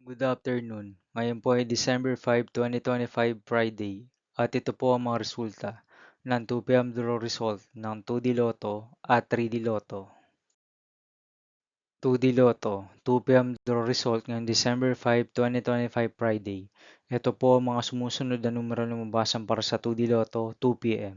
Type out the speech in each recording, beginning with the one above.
Good afternoon. Ngayon po ay December 5, 2025, Friday. At ito po ang mga resulta ng 2 p.m. draw result ng 2D Lotto at 3D Lotto. 2D Lotto, 2 p.m. draw result ngayong December 5, 2025, Friday. Ito po ang mga sumusunod na numero na lumabasan para sa 2D Lotto 2 p.m.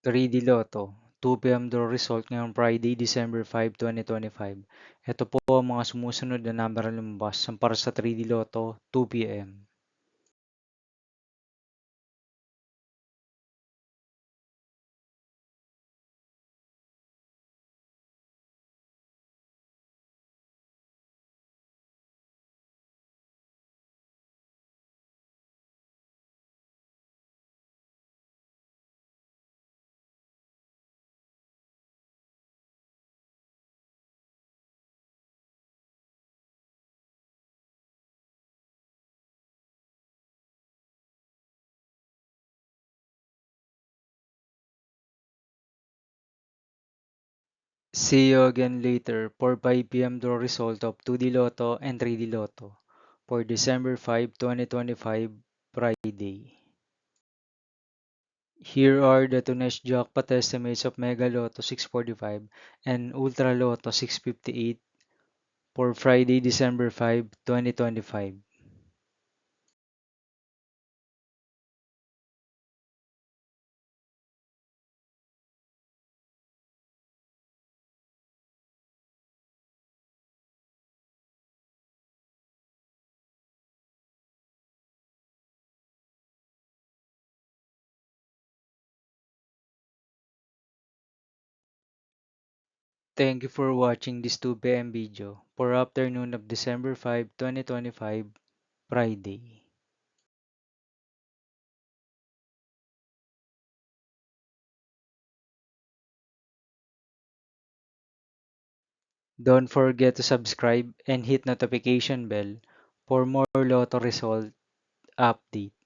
3D Lotto, 2 p.m. draw result ngayong Friday, December 5, 2025. Ito po ang mga sumusunod na number na lumabas para sa 3D Lotto 2 p.m. See you again later for 5 p.m. draw result of 2D Lotto and 3D Lotto for December 5, 2025, Friday. Here are the today's jackpot estimates of Mega Lotto 645 and Ultra Lotto 658 for Friday, December 5, 2025. Thank you for watching this 2 p.m. video for afternoon of December 5, 2025, Friday. Don't forget to subscribe and hit notification bell for more Lotto result update.